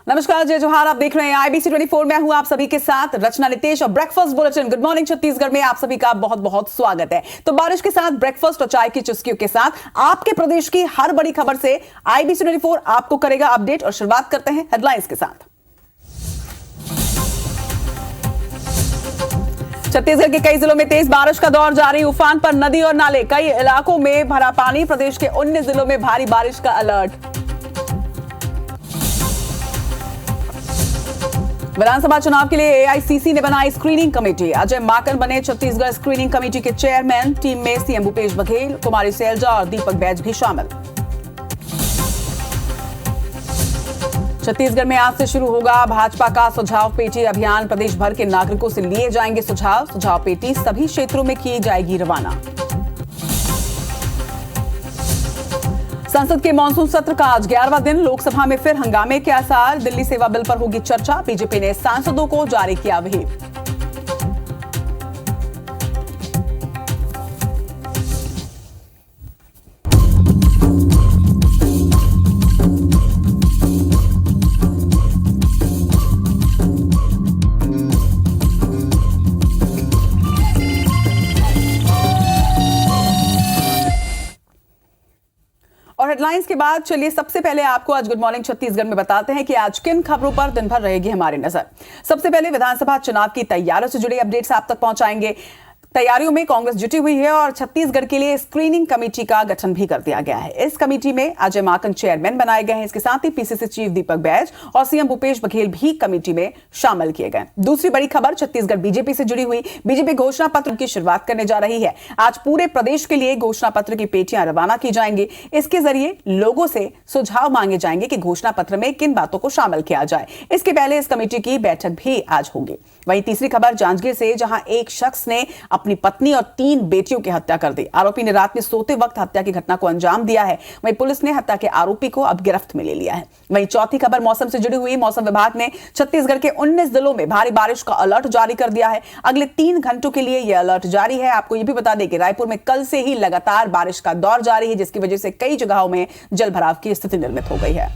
नमस्कार, जय जोहार। आप देख रहे हैं IBC 24। मैं हूं आप सभी के साथ रचना नितेश और breakfast bulletin good morning Chhattisgarh में आप सभी का बहुत बहुत स्वागत है। तो बारिश के साथ ब्रेकफास्ट और चाय की चुस्कियों के साथ आपके प्रदेश की हर बड़ी खबर से IBC 24 आपको करेगा अपडेट। और शुरुआत करते हैं हेडलाइंस के साथ। छत्तीसगढ़ के कई जिलों में तेज बारिश का दौर जारी। उफान पर नदी और नाले, कई इलाकों में भरा पानी। प्रदेश के 19 जिलों में भारी बारिश का अलर्ट। विधानसभा चुनाव के लिए AICC ने बनाई स्क्रीनिंग कमेटी। अजय माकन बने छत्तीसगढ़ स्क्रीनिंग कमेटी के चेयरमैन। टीम में CM भूपेश बघेल, कुमारी सैलजा और दीपक बैज भी शामिल। छत्तीसगढ़ में आज से शुरू होगा भाजपा का सुझाव पेटी अभियान। प्रदेश भर के नागरिकों से लिए जाएंगे सुझाव पेटी सभी क्षेत्रों में की जाएगी रवाना। संसद के मानसून सत्र का आज 11वां दिन। लोकसभा में फिर हंगामे के आसार। दिल्ली सेवा बिल पर होगी चर्चा। बीजेपी ने सांसदों को जारी किया व्हिप। और हेडलाइंस के बाद चलिए सबसे पहले आपको आज गुड मॉर्निंग छत्तीसगढ़ में बताते हैं कि आज किन खबरों पर दिन भर रहेगी हमारी नजर। सबसे पहले विधानसभा चुनाव की तैयारियों से जुड़े अपडेट्स आप तक पहुंचाएंगे। तैयारियों में कांग्रेस जुटी हुई है और छत्तीसगढ़ के लिए स्क्रीनिंग कमेटी का गठन भी कर दिया गया है। इस कमेटी में अजय माकन चेयरमैन बनाए गए हैं। इसके साथ ही PCC चीफ दीपक बैज और CM भूपेश बघेल भी कमेटी में शामिल किए गए। दूसरी बड़ी खबर छत्तीसगढ़ बीजेपी से जुड़ी हुई। बीजेपी घोषणा पत्र की शुरुआत करने जा रही है। आज पूरे प्रदेश के लिए घोषणा पत्र की पेटियां रवाना की जाएंगी। इसके जरिए लोगों से सुझाव मांगे जाएंगे कि घोषणा पत्र में किन बातों को शामिल किया जाए। इसके पहले इस कमेटी की बैठक भी आज होगी। वहीं तीसरी खबर जांजगीर से, जहां एक शख्स ने अपनी पत्नी और 3 बेटियों की हत्या कर दी। आरोपी ने रात में सोते वक्त हत्या की घटना को अंजाम दिया है। वहीं पुलिस ने हत्या के आरोपी को अब गिरफ्त में ले लिया है। वहीं चौथी खबर मौसम से जुड़ी हुई। मौसम विभाग ने छत्तीसगढ़ के 19 जिलों में भारी बारिश का अलर्ट जारी कर दिया है। अगले 3 घंटों के लिए यह अलर्ट जारी है। आपको यह भी बता दें कि रायपुर में कल से ही लगातार बारिश का दौर जारी है, जिसकी वजह से कई जगहों में जलभराव की स्थिति निर्मित हो गई है।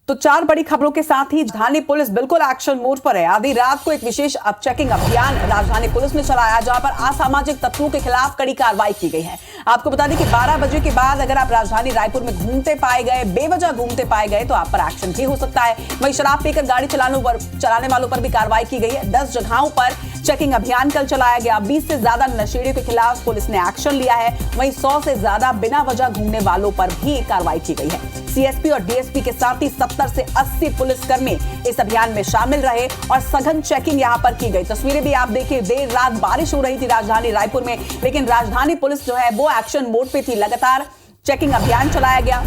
तो 4 बड़ी खबरों के साथ ही राजधानी पुलिस बिल्कुल एक्शन मोड पर है। आधी रात को एक विशेष चेकिंग अभियान राजधानी पुलिस ने चलाया, जहां पर असामाजिक तत्वों के खिलाफ कड़ी कार्रवाई की गई है। आपको बता दें कि 12 बजे के बाद अगर आप राजधानी रायपुर में घूमते पाए गए, बेवजह घूमते पाए गए, तो आप पर एक्शन भी हो सकता है। वहीं शराब पीकर गाड़ी चलाने वालों पर भी कार्रवाई की गई है। 10 जगहों पर चेकिंग अभियान कल चलाया गया। 20 से ज्यादा नशेड़ियों के खिलाफ पुलिस ने एक्शन लिया है। वहीं 100 से ज्यादा बिना वजह घूमने वालों पर भी कार्रवाई की गई है। CSP और DSP के साथ ही 70 से 80 पुलिसकर्मी इस अभियान में शामिल रहे और सघन चेकिंग यहां पर की गई। तस्वीरें भी आप देखिए, देर रात बारिश हो रही थी राजधानी रायपुर में, लेकिन राजधानी पुलिस जो है वो एक्शन मोड पे थी। लगातार चेकिंग अभियान चलाया गया।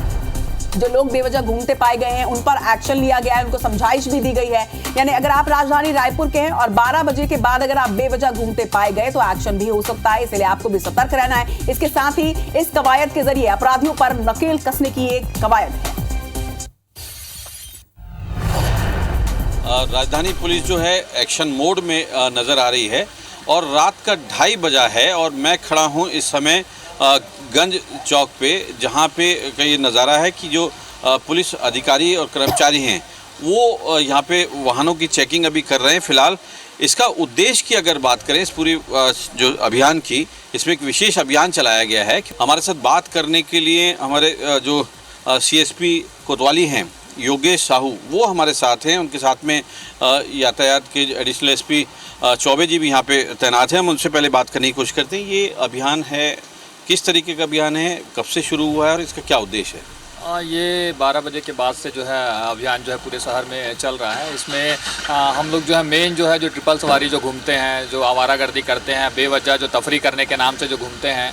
जो लोग बेवजह घूमते पाए गए हैं उन पर एक्शन लिया गया है, उनको समझाइश भी दी गई है। यानी अगर आप राजधानी रायपुर के हैं और 12 बजे के बाद अगर आप बेवजह घूमते पाए गए तो एक्शन भी हो सकता है, इसलिए आपको भी सतर्क रहना है। इसके साथ ही इस कवायद के जरिए अपराधियों पर नकेल कसने की एक कवायद है। राजधानी पुलिस जो है एक्शन मोड में नज़र आ रही है और रात का 2:30 बजा है और मैं खड़ा हूँ इस समय गंज चौक पे, जहाँ पे का ये नज़ारा है कि जो पुलिस अधिकारी और कर्मचारी हैं वो यहाँ पे वाहनों की चेकिंग अभी कर रहे हैं। फ़िलहाल इसका उद्देश्य की अगर बात करें, इस पूरी जो अभियान की, इसमें एक विशेष अभियान चलाया गया है। हमारे साथ बात करने के लिए हमारे जो CSP कोतवाली हैं योगेश साहू, वो हमारे साथ हैं। उनके साथ में यातायात के एडिशनल SP चौबे जी भी यहाँ पे तैनात हैं। हम उनसे पहले बात करने की कोशिश करते हैं। ये अभियान है, किस तरीके का अभियान है, कब से शुरू हुआ है और इसका क्या उद्देश्य है? ये 12 बजे के बाद से जो है अभियान जो है पूरे शहर में चल रहा है। इसमें हम लोग जो है मेन जो है जो ट्रिपल सवारी जो घूमते हैं, जो आवारागर्दी करते हैं, बेवजह जो तफरी करने के नाम से जो घूमते हैं,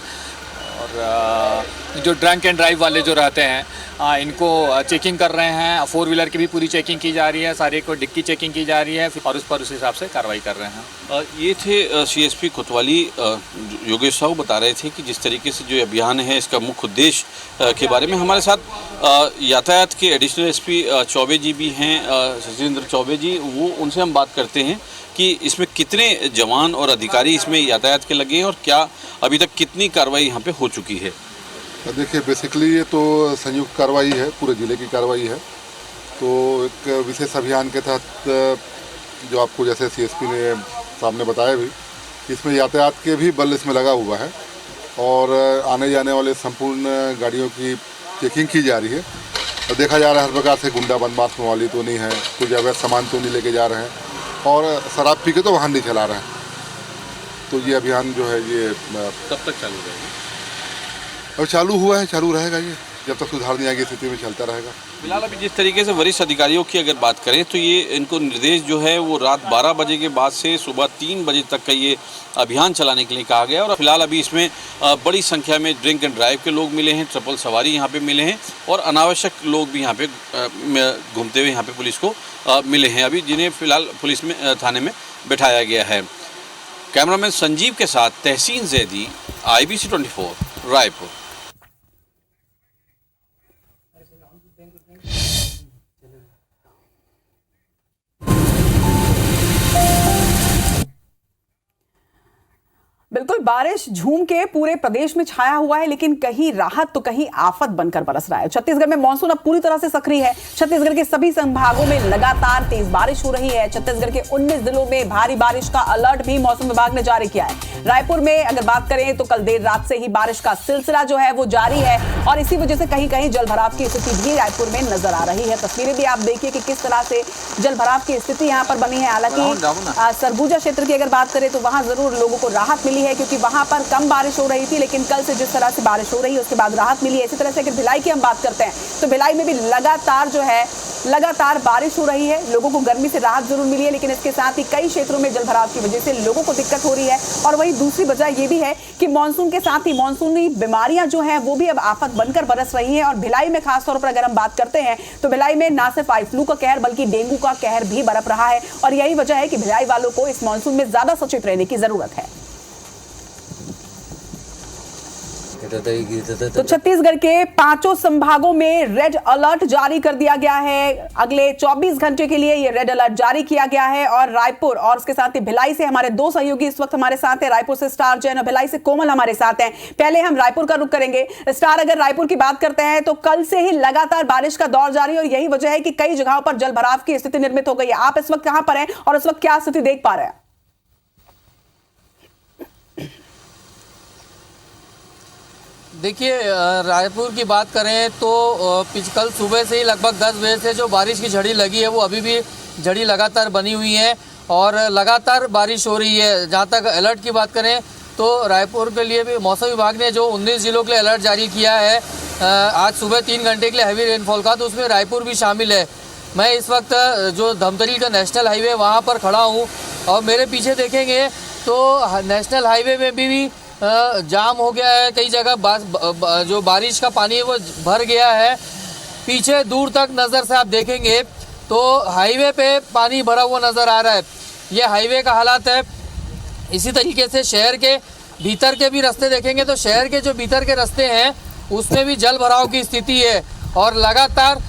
और जो ड्रंक एंड ड्राइव वाले जो रहते हैं इनको चेकिंग कर रहे हैं। 4 व्हीलर की भी पूरी चेकिंग की जा रही है, सारी को डिक्की चेकिंग की जा रही है और उस पर उस हिसाब से कार्रवाई कर रहे हैं। ये थे CSP कोतवाली योगेश साहू बता रहे थे कि जिस तरीके से जो अभियान है इसका मुख्य उद्देश्य के बारे में। हमारे साथ यातायात के एडिशनल SP चौबे जी भी हैं, सचिंद्र चौबे जी, वो उनसे हम बात करते हैं कि इसमें कितने जवान और अधिकारी इसमें यातायात के लगे हैं और क्या अभी तक कितनी कार्रवाई यहाँ पे हो चुकी है। देखिए, बेसिकली ये तो संयुक्त कार्रवाई है, पूरे ज़िले की कार्रवाई है। तो एक विशेष अभियान के तहत जो आपको जैसे सीएसपी ने सामने बताया भी, इसमें यातायात के भी बल इसमें लगा हुआ है और आने जाने वाले संपूर्ण गाड़ियों की चेकिंग की जा रही है और देखा जा रहा है हर प्रकार से गुंडा बदमाश मवाली तो नहीं है, कुछ अवैध सामान तो नहीं लेके जा रहे हैं और शराब पी के तो वाहन नहीं चला रहे हैं। तो ये अभियान जो है ये कब तक चालू रहेगा? अब चालू हुआ है, चालू रहेगा ये जब तक सुधार नहीं आएगी स्थिति में चलता रहेगा। फिलहाल अभी जिस तरीके से वरिष्ठ अधिकारियों की अगर बात करें तो ये इनको निर्देश जो है वो रात 12 बजे के बाद से सुबह 3 बजे तक का ये अभियान चलाने के लिए कहा गया और फिलहाल अभी इसमें बड़ी संख्या में ड्रिंक एंड ड्राइव के लोग मिले हैं, ट्रिपल सवारी यहाँ पे मिले हैं और अनावश्यक लोग भी यहाँ पे घूमते हुए यहाँ पे पुलिस को मिले हैं अभी, जिन्हें फिलहाल पुलिस में थाने में बैठाया गया है। कैमरामैन संजीव के साथ तहसीन जैदी, IBC 24 रायपुर। बिल्कुल, बारिश झूम के पूरे प्रदेश में छाया हुआ है, लेकिन कहीं राहत तो कहीं आफत बनकर बरस रहा है। छत्तीसगढ़ में मानसून अब पूरी तरह से सक्रिय है। छत्तीसगढ़ के सभी संभागों में लगातार तेज बारिश हो रही है। छत्तीसगढ़ के 19 जिलों में भारी बारिश का अलर्ट भी मौसम विभाग ने जारी किया है। रायपुर में अगर बात करें तो कल देर रात से ही बारिश का सिलसिला जो है वो जारी है और इसी वजह से कहीं कहीं जलभराव की स्थिति भी रायपुर में नजर आ रही है। तस्वीरें भी आप देखिए कि किस तरह से जलभराव की स्थिति यहाँ पर बनी है। हालांकि सरगुजा क्षेत्र की अगर बात करें तो वहां जरूर लोगों को राहत मिली है, क्योंकि वहां पर कम बारिश हो रही थी, लेकिन कल से जिस तरह से बारिश हो रही है उसके बाद राहत मिली है। इसी तरह से अगर भिलाई की हम बात करते हैं तो भिलाई में भी लगातार बारिश हो रही है। लोगों को गर्मी से राहत जरूर मिली है, लेकिन इसके साथ ही कई क्षेत्रों में जलभराव की वजह से लोगों को दिक्कत हो रही है। और वहीं दूसरी वजह यह भी है कि मानसून के साथ ही मानसूनी बीमारियां जो है वो भी अब आफत बनकर बरस रही हैं। और भिलाई में खासतौर पर अगर हम बात करते हैं तो भिलाई में ना सिर्फ आई फ्लू का कहर बल्कि डेंगू का कहर भी बरप रहा है और यही वजह है कि भिलाई वालों को इस मानसून में ज्यादा सचेत रहने की जरूरत है। तो छत्तीसगढ़ के 5 संभागों में रेड अलर्ट जारी कर दिया गया है। अगले 24 घंटे के लिए ये रेड अलर्ट जारी किया गया है और रायपुर और उसके साथ ही भिलाई से हमारे 2 सहयोगी इस वक्त हमारे साथ हैं। रायपुर से स्टार जैन और भिलाई से कोमल हमारे साथ हैं। पहले हम रायपुर का रुख करेंगे। स्टार, अगर रायपुर की बात करते हैं तो कल से ही लगातार बारिश का दौर जारी है और यही वजह है कि कई जगहों पर जलभराव की स्थिति निर्मित हो गई है। आप इस वक्त कहां पर हैं और इस वक्त क्या स्थिति देख पा रहे हैं? देखिए, रायपुर की बात करें तो कल सुबह से ही लगभग 10 बजे से जो बारिश की झड़ी लगी है वो अभी भी झड़ी लगातार बनी हुई है और लगातार बारिश हो रही है। जहाँ तक अलर्ट की बात करें तो रायपुर के लिए भी मौसम विभाग ने जो 19 जिलों के लिए अलर्ट जारी किया है आज सुबह 3 घंटे के लिए हैवी रेनफॉल का, तो उसमें रायपुर भी शामिल है। मैं इस वक्त जो धमतरी का नेशनल हाईवे वहाँ पर खड़ा हूँ और मेरे पीछे देखेंगे तो नेशनल हाईवे में भी जाम हो गया है। कई जगह जो बारिश का पानी है वो भर गया है। पीछे दूर तक नज़र से आप देखेंगे तो हाईवे पे पानी भरा हुआ नज़र आ रहा है। ये हाईवे का हालात है। इसी तरीके से शहर के भीतर के भी रास्ते देखेंगे तो शहर के जो भीतर के रास्ते हैं उसमें भी जल भराव की स्थिति है और लगातार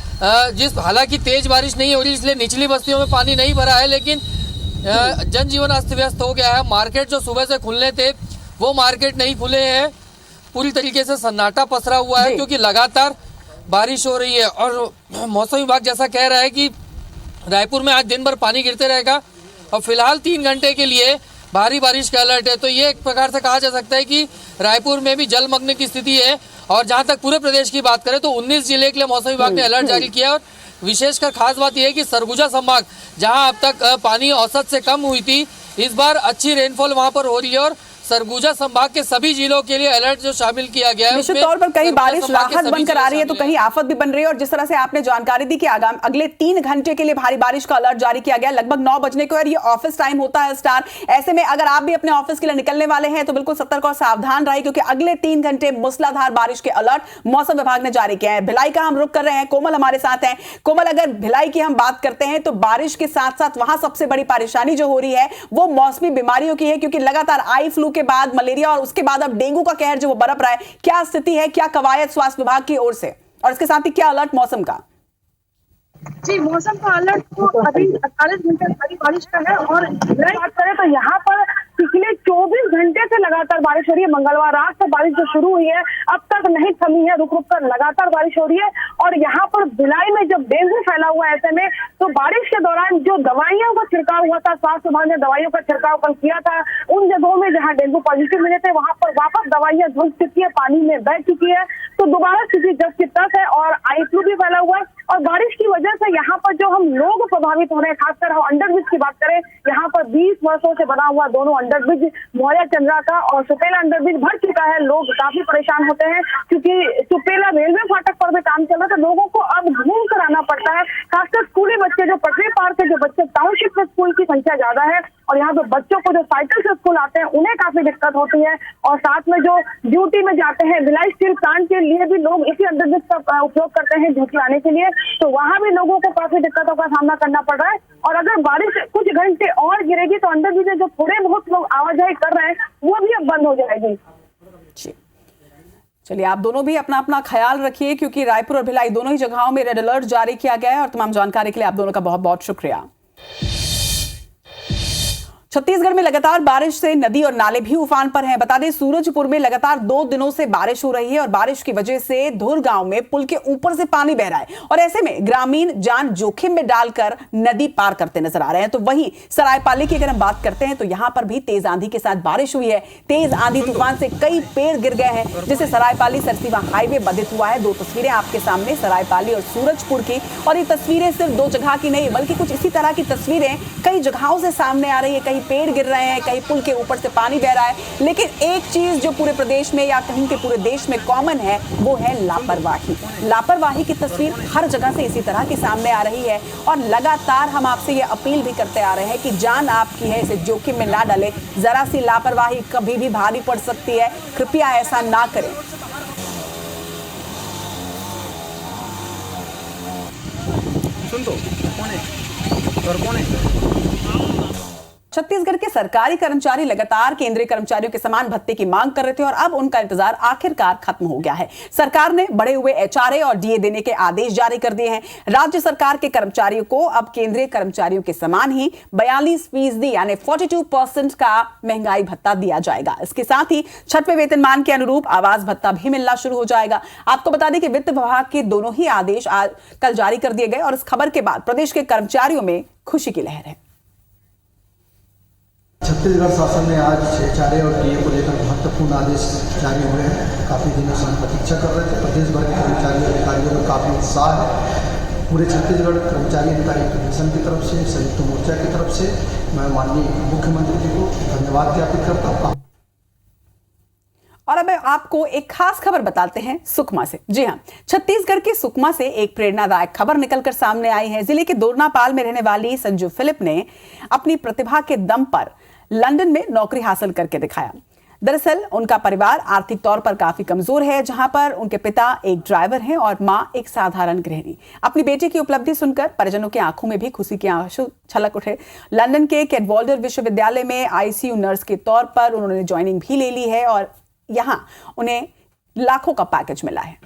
हालांकि तेज़ बारिश नहीं हो रही इसलिए निचली बस्तियों में पानी नहीं भरा है, लेकिन जनजीवन अस्त व्यस्त हो गया है। मार्केट जो सुबह से खुलने थे वो मार्केट नहीं खुले हैं। पूरी तरीके से सन्नाटा पसरा हुआ है क्योंकि लगातार बारिश हो रही है और मौसम विभाग जैसा कह रहा है कि रायपुर में आज दिन भर पानी गिरते रहेगा और फिलहाल 3 घंटे के लिए भारी बारिश का अलर्ट है। तो ये एक प्रकार से कहा जा सकता है कि रायपुर में भी जलमग्न की स्थिति है। और जहाँ तक पूरे प्रदेश की बात करें तो 19 जिले के लिए मौसम विभाग ने अलर्ट जारी किया और विशेषकर खास बात यह है कि सरगुजा संभाग जहाँ अब तक पानी औसत से कम हुई थी, इस बार अच्छी रेनफॉल वहाँ पर हो रही है और सरगुजा संभाग के सभी जिलों के लिए अलर्ट जो शामिल किया गया है निश्चित तौर पर कहीं बारिश राहत बनकर आ रही है तो कहीं आफत भी बन रही है। और जिस तरह से आपने जानकारी दी कि अगले 3 घंटे के लिए भारी बारिश का अलर्ट जारी किया गया लगभग 9 बजने को, और ये ऑफिस टाइम होता है स्टार। ऐसे में अगर आप भी अपने ऑफिस के लिए निकलने वाले हैं तो बिल्कुल सतर्क और सावधान रहिए क्योंकि अगले 3 घंटे मूसलाधार बारिश के अलर्ट मौसम विभाग ने जारी किया है। भिलाई का हम रुख कर रहे हैं। कोमल हमारे साथ हैं। कोमल, अगर भिलाई की हम बात करते हैं तो बारिश के साथ साथ वहां सबसे बड़ी परेशानी जो हो रही है वो मौसमी बीमारियों की है, क्योंकि लगातार आई फ्लू के बाद मलेरिया और उसके बाद अब डेंगू का कहर जो वो बरप रहा है। क्या स्थिति है, क्या कवायद स्वास्थ्य विभाग की ओर से और इसके साथ ही क्या अलर्ट मौसम का? जी, मौसम का अलर्ट तो अभी 48 घंटे भारी बारिश का है और बात करें तो यहाँ पर पिछले 24 घंटे से लगातार बारिश हो रही है। मंगलवार रात से बारिश जो शुरू हुई है अब तक नहीं थमी है, रुक रुक कर लगातार बारिश हो रही है। और यहाँ पर भिलाई में जब डेंगू फैला हुआ है ऐसे में, तो बारिश के दौरान जो दवाइयों का छिड़काव हुआ था, स्वास्थ्य विभाग ने दवाइयों का छिड़काव कल किया था, उन जगहों में जहाँ डेंगू पॉजिटिव मिले थे वहां पर वापस दवाइयां धुल चुकी है, पानी में बह चुकी है। तो दोबारा स्थिति जस की तस है और आई फ्लू भी फैला हुआ है। और बारिश की वजह से यहाँ पर जो हम लोग प्रभावित हो रहे हैं, खासकर हम अंडरब्रिज की बात करें, यहाँ पर 20 वर्षों से बना हुआ दोनों अंडरब्रिज मोहरिया चंद्रा का और सुपेला अंडरब्रिज भर चुका है। लोग काफी परेशान होते हैं क्योंकि सुपेला रेलवे फाटक पर भी काम चल रहा है, तो लोगों को अब घूम कर आना पड़ता है। खासकर स्कूली बच्चे जो पटरी पार से जो बच्चे टाउनशिप में स्कूल की संख्या ज्यादा है और यहाँ पे बच्चों को जो साइकिल से स्कूल आते हैं उन्हें काफी दिक्कत होती है। और साथ में जो ड्यूटी में जाते हैं भिलाई स्टील प्लांट के लिए भी लोग इसी अंडरब्रिज का उपयोग करते हैं ड्यूटी आने के लिए, तो वहां भी लोगों को काफी दिक्कतों का सामना करना पड़ रहा है। और अगर बारिश कुछ घंटे और गिरेगी तो अंडरब्रिज में जो थोड़े बहुत लोग आवाजाही कर रहे हैं वो भी अब बंद हो जाएगी। चलिए, आप दोनों भी अपना अपना ख्याल रखिए क्योंकि रायपुर और भिलाई दोनों ही जगहों में रेड अलर्ट जारी किया गया है। और तमाम जानकारी के लिए आप दोनों का बहुत बहुत शुक्रिया। छत्तीसगढ़ में लगातार बारिश से नदी और नाले भी उफान पर हैं। बता दें, सूरजपुर में लगातार 2 दिनों से बारिश हो रही है और बारिश की वजह से धुर गांव में पुल के ऊपर से पानी बह रहा है और ऐसे में ग्रामीण जान जोखिम में डालकर नदी पार करते नजर आ रहे हैं। तो वहीं सरायपाली की अगर हम बात करते हैं तो यहां पर भी तेज आंधी के साथ बारिश हुई है। तेज आंधी तूफान से कई पेड़ गिर गए हैं, जिससे सरायपाली सरसीवा हाईवे बाधित हुआ है। 2 तस्वीरें आपके सामने सरायपाली और सूरजपुर की, और ये तस्वीरें सिर्फ 2 जगह की नहीं बल्कि कुछ इसी तरह की तस्वीरें कई जगहों से सामने आ रही है। कहीं पेड़ गिर रहे हैं, कहीं पुल के ऊपर से पानी बह रहा है। लेकिन एक चीज जो पूरे प्रदेश में या कहीं के पूरे देश में कॉमन है वो है लापरवाही। लापरवाही की तस्वीर हर जगह से इसी तरह की सामने आ रही है और लगातार हम आपसे ये अपील भी करते आ रहे हैं कि जान आपकी है, इसे जोखिम में ना डालें। जरा सी लापरवाही कभी भी भारी पड़ सकती है, कृपया ऐसा ना करें। सुन तो कौन है और कौन है? छत्तीसगढ़ के सरकारी कर्मचारी लगातार केंद्रीय कर्मचारियों के समान भत्ते की मांग कर रहे थे और अब उनका इंतजार आखिरकार खत्म हो गया है। सरकार ने बढ़े हुए एचआरए और डीए देने के आदेश जारी कर दिए हैं। राज्य सरकार के कर्मचारियों को अब केंद्रीय कर्मचारियों के समान ही 42% यानी 42% का महंगाई भत्ता दिया जाएगा। इसके साथ ही 6वें वेतनमान के अनुरूप आवास भत्ता भी मिलना शुरू हो जाएगा। आपको बता दें कि वित्त विभाग के दोनों ही आदेश कल जारी कर दिए गए और इस खबर के बाद प्रदेश के कर्मचारियों में खुशी की लहर है। छत्तीसगढ़ शासन ने आज एचआरए और डीए को लेकर महत्वपूर्ण आदेश जारी हुए हैं। काफ़ी दिनों से हम प्रतीक्षा कर रहे थे। प्रदेश भर के कर्मचारी अधिकारियों में काफ़ी उत्साह है। पूरे छत्तीसगढ़ कर्मचारी अधिकारी फेडरेशन की तरफ से, संयुक्त मोर्चा की तरफ से मैं माननीय मुख्यमंत्री जी को धन्यवाद ज्ञापित करता हूँ। और अब आपको एक खास खबर बताते हैं सुकमा से। जी हां, छत्तीसगढ़ के सुकमा से एक प्रेरणादायक खबर निकलकर सामने आई है। जिले के दोरनापाल में रहने वाली संजू फिलिप ने अपनी प्रतिभा के दम पर लंदन में नौकरी हासिल करके दिखाया। दरअसल उनका परिवार आर्थिक तौर पर काफी कमजोर है, जहां पर उनके पिता एक ड्राइवर हैं और मां एक साधारण गृहिणी। अपनी बेटे की उपलब्धि सुनकर परिजनों की आंखों में भी खुशी के आंसू छलक उठे। लंदन के कैडवाल्डर विश्वविद्यालय में आईसीयू नर्स के तौर पर उन्होंने ज्वाइनिंग भी ले ली है और यहां उन्हें लाखों का पैकेज मिला है।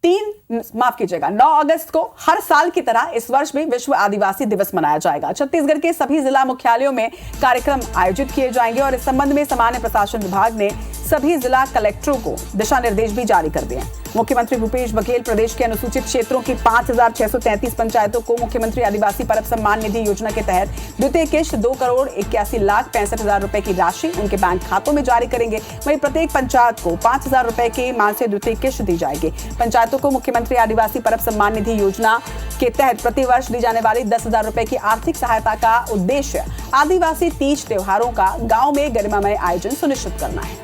9 अगस्त को हर साल की तरह इस वर्ष भी विश्व आदिवासी दिवस मनाया जाएगा। छत्तीसगढ़ के सभी जिला मुख्यालयों में कार्यक्रम आयोजित किए जाएंगे और इस संबंध में सामान्य प्रशासन विभाग ने सभी जिला कलेक्टरों को दिशा निर्देश भी जारी कर दिए हैं। मुख्यमंत्री भूपेश बघेल प्रदेश के अनुसूचित क्षेत्रों की 5633 पंचायतों को मुख्यमंत्री आदिवासी परब सम्मान निधि योजना के तहत द्वितीय किश्त 2,81,65,000 रुपए की राशि उनके बैंक खातों में जारी करेंगे। वहीं प्रत्येक पंचायत को 5,000 रुपए के मान से द्वितीय किश्त दी जाएगी। पंचायतों को मुख्यमंत्री आदिवासी परब सम्मान निधि योजना के तहत प्रतिवर्ष दी जाने वाली 10,000 रुपए की आर्थिक सहायता का उद्देश्य आदिवासी तीज त्योहारों का गांव में गरिमामय आयोजन सुनिश्चित करना है।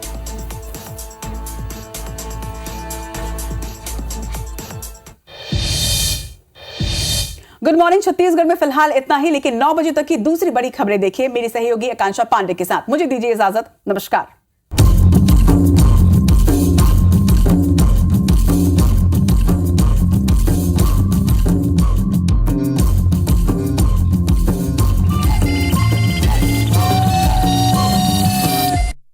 गुड मॉर्निंग छत्तीसगढ़ में फिलहाल इतना ही, लेकिन 9 बजे तक की दूसरी बड़ी खबरें देखिए मेरी सहयोगी आकांक्षा पांडे के साथ। मुझे दीजिए इजाजत, नमस्कार।